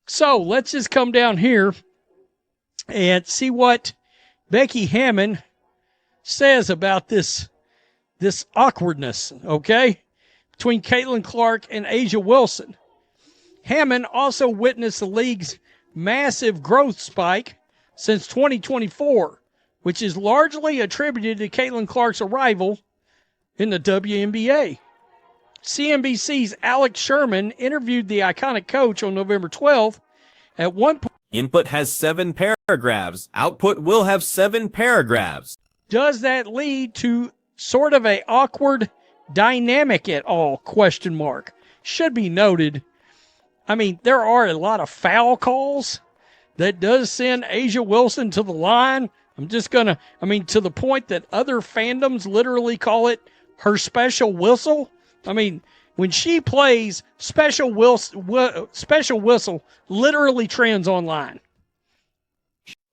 So let's just come down here and see what Becky Hammon says about this awkwardness, okay, between Caitlin Clark and A'ja Wilson. Hammon also witnessed the league's massive growth spike since 2024, which is largely attributed to Caitlin Clark's arrival in the WNBA. CNBC's Alex Sherman interviewed the iconic coach on November 12th. At one point, input has 7 paragraphs. Output will have 7 paragraphs. Does that lead to sort of a awkward dynamic at all? Question mark. Should be noted. I mean, there are a lot of foul calls that does send A'ja Wilson to the line. To the point that other fandoms literally call it her special whistle. I mean, when she plays, special whistle literally trends online.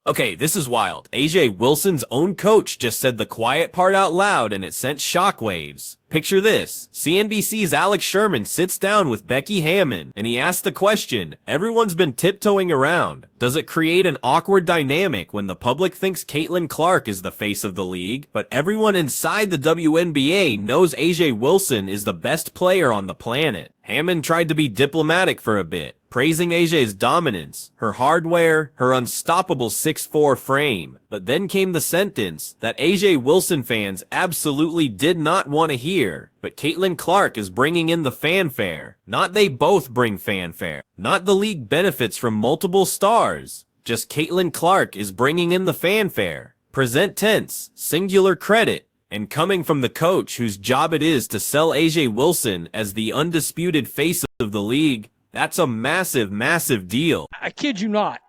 Okay, this is wild. A'ja Wilson's own coach just said the quiet part out loud and it sent shockwaves. Picture this. CNBC's Alex Sherman sits down with Becky Hammon and he asks the question everyone's been tiptoeing around. Does it create an awkward dynamic when the public thinks Caitlin Clark is the face of the league, but everyone inside the WNBA knows A'ja Wilson is the best player on the planet? Hammon tried to be diplomatic for a bit, praising A'ja's dominance, her hardware, her unstoppable 6'4" frame. But then came the sentence that A'ja Wilson fans absolutely did not want to hear. But Caitlin Clark is bringing in the fanfare. Not they both bring fanfare. Not the league benefits from multiple stars. Just Caitlin Clark is bringing in the fanfare. Present tense, singular credit. And coming from the coach whose job it is to sell A'ja Wilson as the undisputed face of the league, that's a massive, massive deal. I kid you not.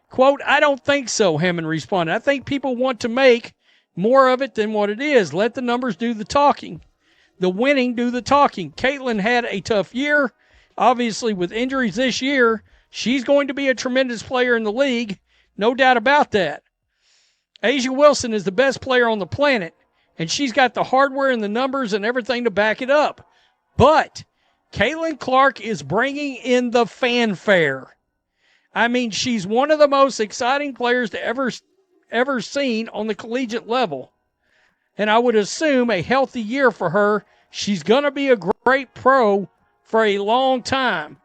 Quote, I don't think so, Hammond responded. I think people want to make more of it than what it is. Let the numbers do the talking. The winning do the talking. Caitlin had a tough year. Obviously, with injuries this year, she's going to be a tremendous player in the league. No doubt about that. A'ja Wilson is the best player on the planet, and she's got the hardware and the numbers and everything to back it up. But Caitlin Clark is bringing in the fanfare. I mean, she's one of the most exciting players to ever seen on the collegiate level. And I would assume a healthy year for her. She's going to be a great pro for a long time.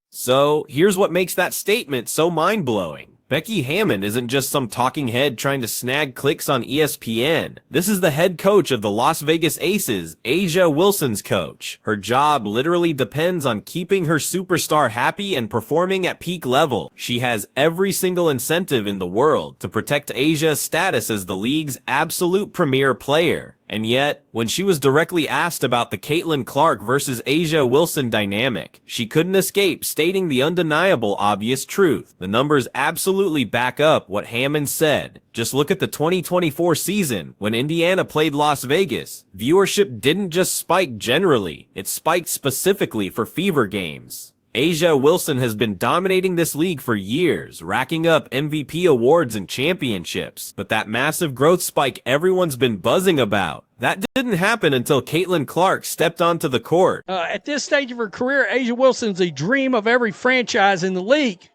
So, here's what makes that statement so mind-blowing. Becky Hammon isn't just some talking head trying to snag clicks on ESPN. This is the head coach of the Las Vegas Aces, A'ja Wilson's coach. Her job literally depends on keeping her superstar happy and performing at peak level. She has every single incentive in the world to protect A'ja's status as the league's absolute premier player. And yet, when she was directly asked about the Caitlin Clark versus A'ja Wilson dynamic, she couldn't escape stating the undeniable obvious truth. The numbers absolutely back up what Hammon said. Just look at the 2024 season, when Indiana played Las Vegas. Viewership didn't just spike generally, it spiked specifically for Fever games. A'ja Wilson has been dominating this league for years, racking up MVP awards and championships. But that massive growth spike everyone's been buzzing about, that didn't happen until Caitlin Clark stepped onto the court. At this stage of her career, A'ja Wilson's a dream of every franchise in the league.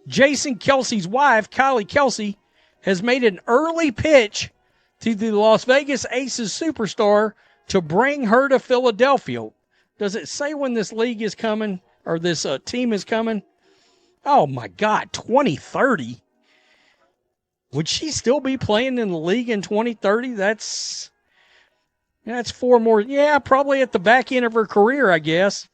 Jason Kelsey's wife, Kylie Kelsey, has made an early pitch to the Las Vegas Aces superstar to bring her to Philadelphia. Does it say when this league is coming? Or this team is coming? Oh, my God, 2030? Would she still be playing in the league in 2030? That's 4 more. Yeah, probably at the back end of her career, I guess.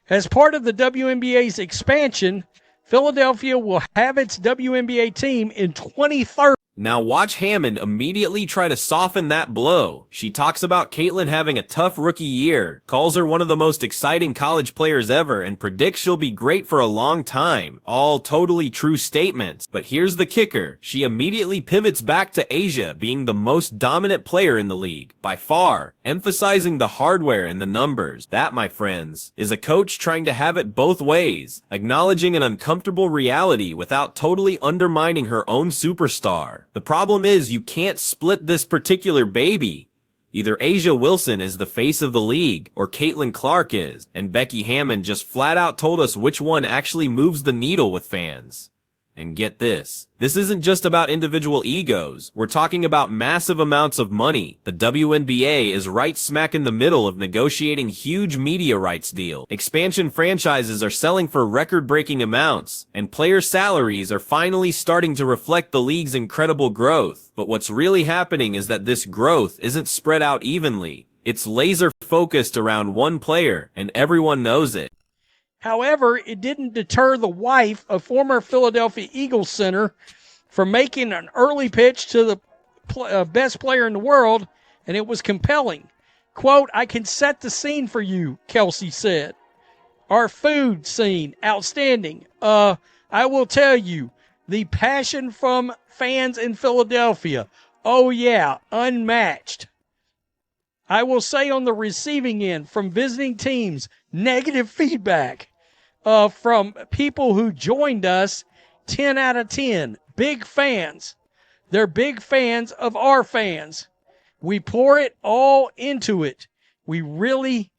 As part of the WNBA's expansion, Philadelphia will have its WNBA team in 2030. Now watch Hammon immediately try to soften that blow. She talks about Caitlin having a tough rookie year, calls her one of the most exciting college players ever, and predicts she'll be great for a long time. All totally true statements. But here's the kicker. She immediately pivots back to A'ja being the most dominant player in the league, by far, emphasizing the hardware and the numbers. That, my friends, is a coach trying to have it both ways, acknowledging an uncomfortable reality without totally undermining her own superstar. The problem is you can't split this particular baby. Either Asia Wilson is the face of the league, or Caitlin Clark is, and Becky Hammon just flat out told us which one actually moves the needle with fans. And get this isn't just about individual egos. We're talking about massive amounts of money. The WNBA is right smack in the middle of negotiating huge media rights deals. Expansion franchises are selling for record-breaking amounts, and player salaries are finally starting to reflect the league's incredible growth. But what's really happening is that this growth isn't spread out evenly. It's laser-focused around one player, and everyone knows it. However, it didn't deter the wife of former Philadelphia Eagles center from making an early pitch to the best player in the world, and it was compelling. Quote, "I can set the scene for you," Kelsey said. "Our food scene, outstanding. I will tell you, the passion from fans in Philadelphia, oh yeah, unmatched. I will say on the receiving end, from visiting teams, negative feedback. From people who joined us, 10 out of 10. Big fans. They're big fans of our fans. We pour it all into it. We really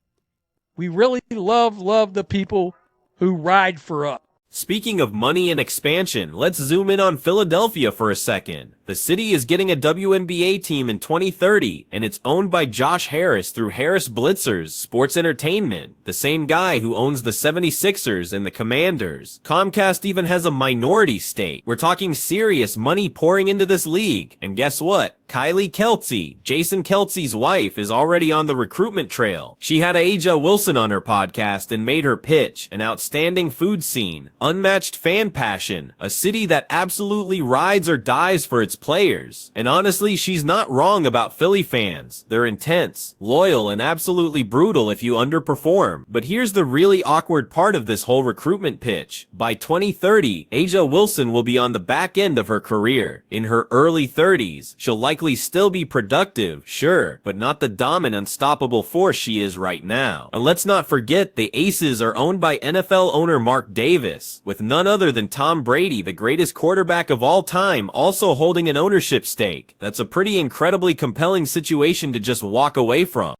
love the people who ride for us." Speaking of money and expansion, let's zoom in on Philadelphia for a second. The city is getting a WNBA team in 2030, and it's owned by Josh Harris through Harris Blitzers Sports Entertainment, the same guy who owns the 76ers and the Commanders. Comcast even has a minority stake. We're talking serious money pouring into this league. And guess what? Kylie Kelsey, Jason Kelsey's wife, is already on the recruitment trail. She had Asia Wilson on her podcast and made her pitch: an outstanding food scene, unmatched fan passion, a city that absolutely rides or dies for its players. And honestly, she's not wrong about Philly fans. They're intense, loyal, and absolutely brutal if you underperform. But here's the really awkward part of this whole recruitment pitch. By 2030, Asia Wilson will be on the back end of her career. In her early 30s, she'll likely still be productive, sure, but not the dominant, unstoppable force she is right now. And let's not forget, the Aces are owned by NFL owner Mark Davis, with none other than Tom Brady, the greatest quarterback of all time, also holding an ownership stake. That's a pretty incredibly compelling situation to just walk away from.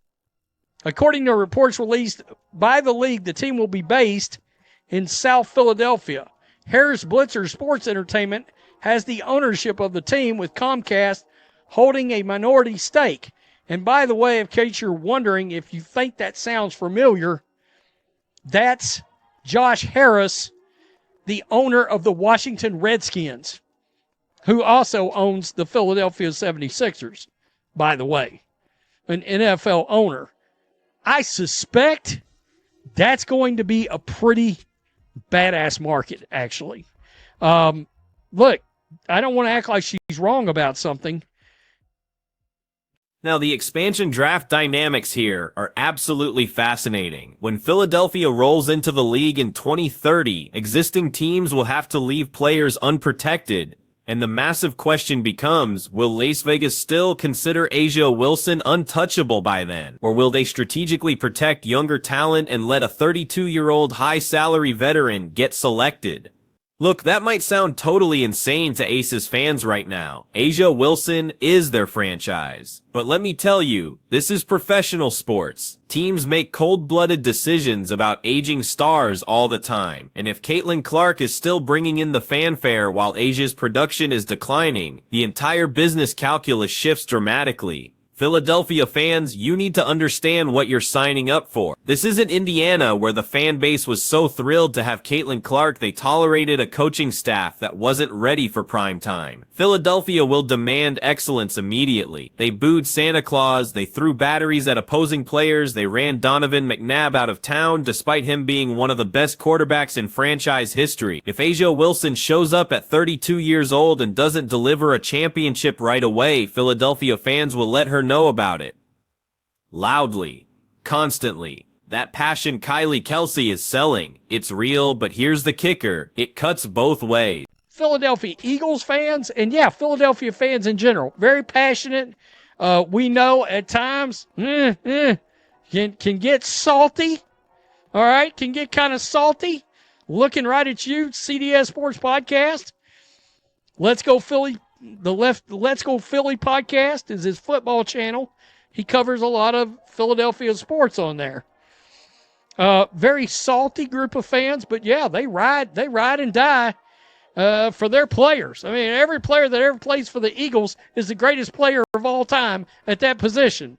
According to reports released by the league, the team will be based in South Philadelphia. Harris Blitzer Sports Entertainment has the ownership of the team, with Comcast holding a minority stake. And by the way, in case you're wondering if you think that sounds familiar, that's Josh Harris, the owner of the Washington Redskins, who also owns the Philadelphia 76ers, by the way, an NFL owner. I suspect that's going to be a pretty badass market, actually. Look, I don't want to act like she's wrong about something. Now, the expansion draft dynamics here are absolutely fascinating. When Philadelphia rolls into the league in 2030, existing teams will have to leave players unprotected. And the massive question becomes, will Las Vegas still consider Asia Wilson untouchable by then? Or will they strategically protect younger talent and let a 32-year-old high-salary veteran get selected? Look, that might sound totally insane to Aces fans right now. Asia Wilson is their franchise. But let me tell you, this is professional sports. Teams make cold-blooded decisions about aging stars all the time. And if Caitlin Clark is still bringing in the fanfare while Asia's production is declining, the entire business calculus shifts dramatically. Philadelphia fans, you need to understand what you're signing up for. This isn't Indiana, where the fan base was so thrilled to have Caitlin Clark they tolerated a coaching staff that wasn't ready for prime time. Philadelphia will demand excellence immediately. They booed Santa Claus, they threw batteries at opposing players, they ran Donovan McNabb out of town despite him being one of the best quarterbacks in franchise history. If Asia Wilson shows up at 32 years old and doesn't deliver a championship right away, Philadelphia fans will let her know about it. Loudly. Constantly. That passion Kylie Kelsey is selling. It's real, but here's the kicker. It cuts both ways. Philadelphia Eagles fans, and yeah, Philadelphia fans in general, very passionate. We know at times can get salty. All right, can get kind of salty. Looking right at you, CDS Sports Podcast. Let's Go Philly. The Let's Go Philly podcast is his football channel. He covers a lot of Philadelphia sports on there. Very salty group of fans, but yeah, they ride and die for their players. I mean, every player that ever plays for the Eagles is the greatest player of all time at that position.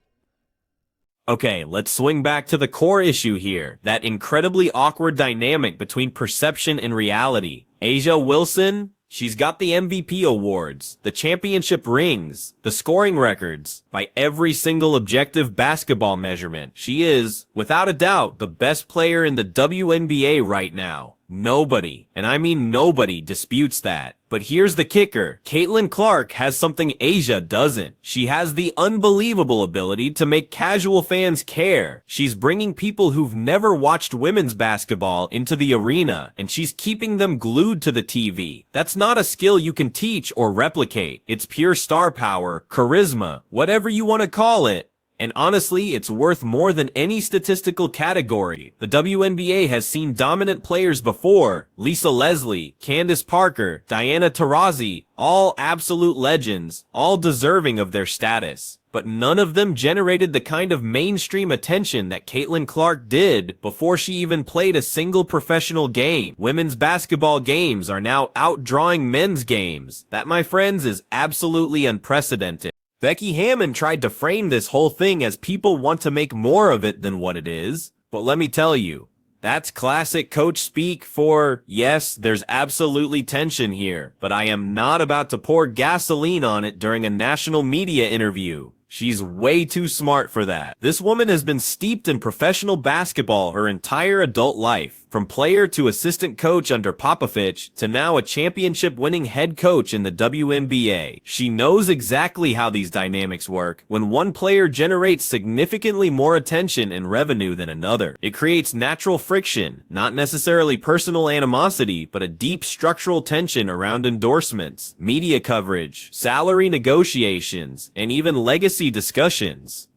Okay, let's swing back to the core issue here, that incredibly awkward dynamic between perception and reality. A'ja Wilson, she's got the MVP awards, the championship rings, the scoring records. By every single objective basketball measurement, she is, without a doubt, the best player in the WNBA right now. Nobody, and I mean nobody, disputes that. But here's the kicker. Caitlin Clark has something A'ja doesn't. She has the unbelievable ability to make casual fans care. She's bringing people who've never watched women's basketball into the arena, and she's keeping them glued to the TV. That's not a skill you can teach or replicate. It's pure star power, charisma, whatever you want to call it. And honestly, it's worth more than any statistical category. The WNBA has seen dominant players before. Lisa Leslie, Candace Parker, Diana Taurasi, all absolute legends, all deserving of their status. But none of them generated the kind of mainstream attention that Caitlin Clark did before she even played a single professional game. Women's basketball games are now outdrawing men's games. That, my friends, is absolutely unprecedented. Becky Hammon tried to frame this whole thing as people want to make more of it than what it is, but let me tell you, that's classic coach speak for, yes, there's absolutely tension here, but I am not about to pour gasoline on it during a national media interview. She's way too smart for that. This woman has been steeped in professional basketball her entire adult life. From player to assistant coach under Popovich to now a championship-winning head coach in the WNBA. She knows exactly how these dynamics work. When one player generates significantly more attention and revenue than another, it creates natural friction, not necessarily personal animosity, but a deep structural tension around endorsements, media coverage, salary negotiations, and even legacy discussions.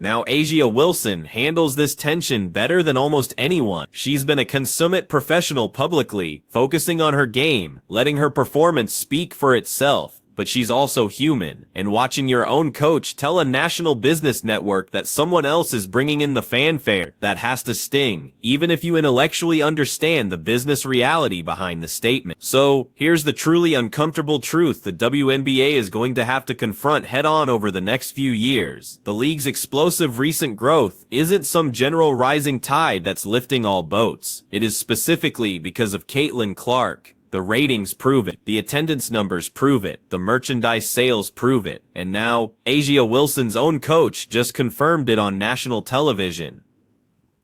Now, A'ja Wilson handles this tension better than almost anyone. She's been a consummate professional publicly, focusing on her game, letting her performance speak for itself. But she's also human, and watching your own coach tell a national business network that someone else is bringing in the fanfare, that has to sting, even if you intellectually understand the business reality behind the statement. So, here's the truly uncomfortable truth the WNBA is going to have to confront head-on over the next few years. The league's explosive recent growth isn't some general rising tide that's lifting all boats. It is specifically because of Caitlin Clark. The ratings prove it, the attendance numbers prove it, the merchandise sales prove it, and now, A'ja Wilson's own coach just confirmed it on national television.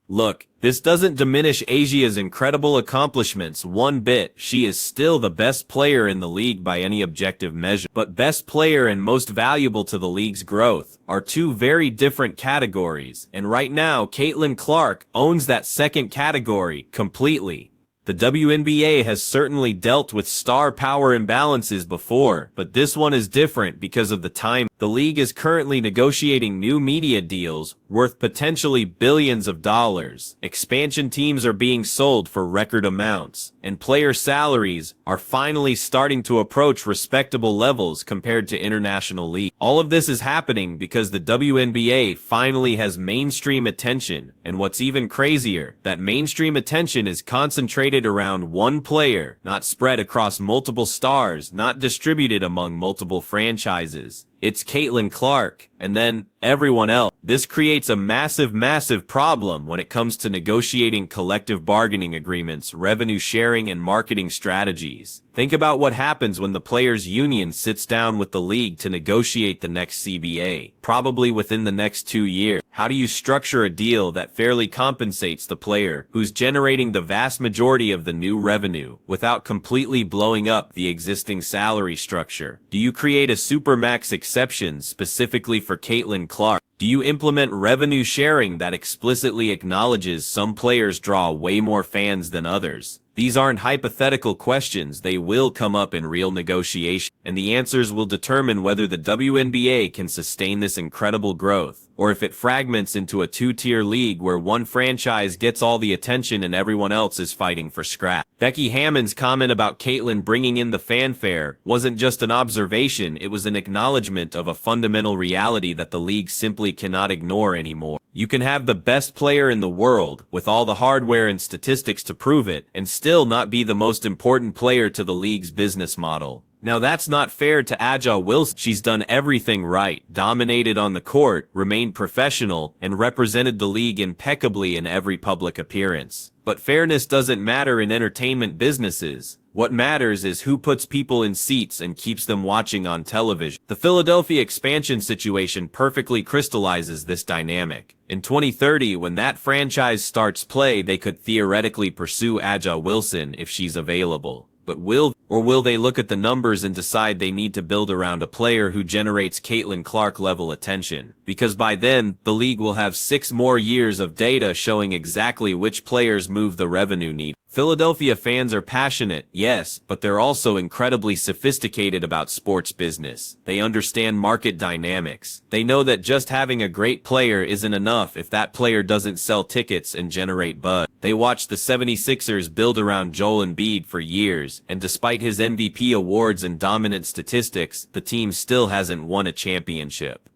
Look, this doesn't diminish A'ja's incredible accomplishments one bit. She is still the best player in the league by any objective measure. But best player and most valuable to the league's growth are two very different categories, and right now, Caitlin Clark owns that second category completely. The WNBA has certainly dealt with star power imbalances before, but this one is different because of the time. The league is currently negotiating new media deals worth potentially billions of dollars. Expansion teams are being sold for record amounts, and player salaries are finally starting to approach respectable levels compared to international leagues. All of this is happening because the WNBA finally has mainstream attention, and what's even crazier, that mainstream attention is concentrated around one player, not spread across multiple stars, not distributed among multiple franchises. It's Caitlin Clark, and then everyone else. This creates a massive problem when it comes to negotiating collective bargaining agreements, revenue sharing, and marketing strategies. Think about what happens when the players' union sits down with the league to negotiate the next CBA, probably within the next 2 years. How do you structure a deal that fairly compensates the player who's generating the vast majority of the new revenue without completely blowing up the existing salary structure? Do you create a supermax exception specifically for Caitlin Clark? Do you implement revenue sharing that explicitly acknowledges some players draw way more fans than others? These aren't hypothetical questions, they will come up in real negotiation, and the answers will determine whether the WNBA can sustain this incredible growth. or if it fragments into a two-tier league where one franchise gets all the attention and everyone else is fighting for scraps. Becky Hammon's comment about Caitlyn bringing in the fanfare wasn't just an observation, it was an acknowledgement of a fundamental reality that the league simply cannot ignore anymore. You can have the best player in the world, with all the hardware and statistics to prove it, and still not be the most important player to the league's business model. Now that's not fair to A'ja Wilson. She's done everything right, dominated on the court, remained professional, and represented the league impeccably in every public appearance. But fairness doesn't matter in entertainment businesses. What matters is who puts people in seats and keeps them watching on television. The Philadelphia expansion situation perfectly crystallizes this dynamic. In 2030, when that franchise starts play, they could theoretically pursue A'ja Wilson if she's available. But will they look at the numbers and decide they need to build around a player who generates Caitlin Clark level attention? Because by then, the league will have 6 more years of data showing exactly which players move the revenue needle. Philadelphia fans are passionate, yes, but they're also incredibly sophisticated about sports business. They understand market dynamics. They know that just having a great player isn't enough if that player doesn't sell tickets and generate buzz. They watched the 76ers build around Joel Embiid for years, and despite his MVP awards and dominant statistics, the team still hasn't won a championship.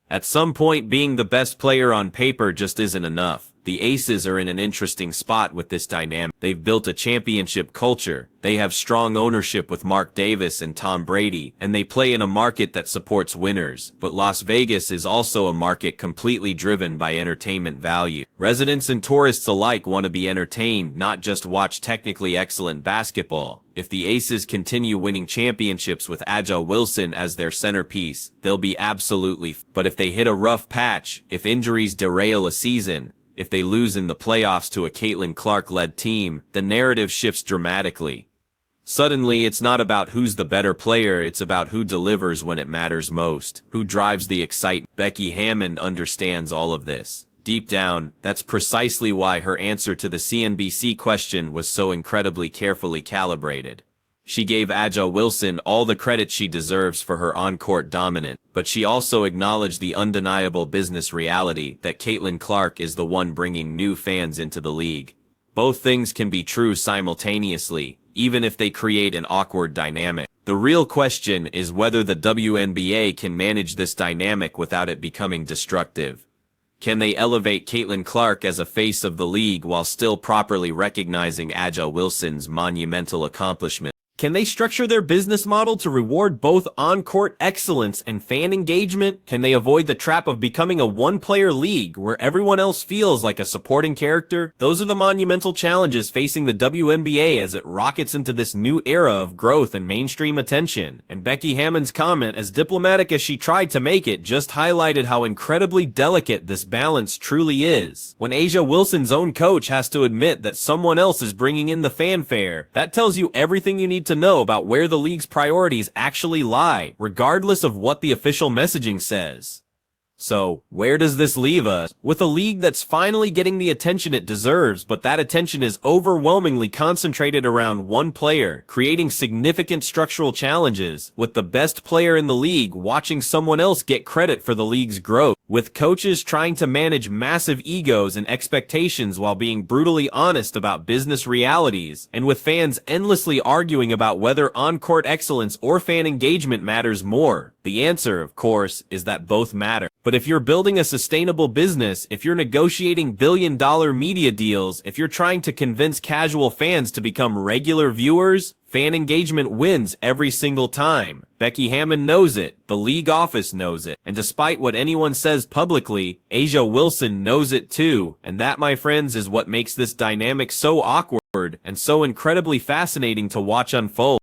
At some point, being the best player on paper just isn't enough. The Aces are in an interesting spot with this dynamic. They've built a championship culture, they have strong ownership with Mark Davis and Tom Brady, and they play in a market that supports winners. But Las Vegas is also a market completely driven by entertainment value. Residents and tourists alike want to be entertained, not just watch technically excellent basketball. If the Aces continue winning championships with A'ja Wilson as their centerpiece, they'll be absolutely. But if they hit a rough patch, if injuries derail a season, if they lose in the playoffs to a Caitlin Clark-led team, the narrative shifts dramatically. Suddenly, it's not about who's the better player, it's about who delivers when it matters most, who drives the excitement. Becky Hammon understands all of this. Deep down, that's precisely why her answer to the CNBC question was so incredibly carefully calibrated. She gave A'ja Wilson all the credit she deserves for her on-court dominance, but she also acknowledged the undeniable business reality that Caitlin Clark is the one bringing new fans into the league. Both things can be true simultaneously, even if they create an awkward dynamic. The real question is whether the WNBA can manage this dynamic without it becoming destructive. Can they elevate Caitlin Clark as a face of the league while still properly recognizing A'ja Wilson's monumental accomplishment? Can they structure their business model to reward both on-court excellence and fan engagement? Can they avoid the trap of becoming a one-player league where everyone else feels like a supporting character? Those are the monumental challenges facing the WNBA as it rockets into this new era of growth and mainstream attention. And Becky Hammon's comment, as diplomatic as she tried to make it, just highlighted how incredibly delicate this balance truly is. When A'ja Wilson's own coach has to admit that someone else is bringing in the fanfare, that tells you everything you need to know about where the league's priorities actually lie, regardless of what the official messaging says. So, where does this leave us? With a league that's finally getting the attention it deserves, but that attention is overwhelmingly concentrated around one player, creating significant structural challenges, with the best player in the league watching someone else get credit for the league's growth, with coaches trying to manage massive egos and expectations while being brutally honest about business realities, and with fans endlessly arguing about whether on-court excellence or fan engagement matters more. The answer, of course, is that both matter. But if you're building a sustainable business, if you're negotiating billion-dollar media deals, if you're trying to convince casual fans to become regular viewers, fan engagement wins every single time. Becky Hammon knows it, the league office knows it, and despite what anyone says publicly, A'ja Wilson knows it too, and that, my friends, is what makes this dynamic so awkward and so incredibly fascinating to watch unfold.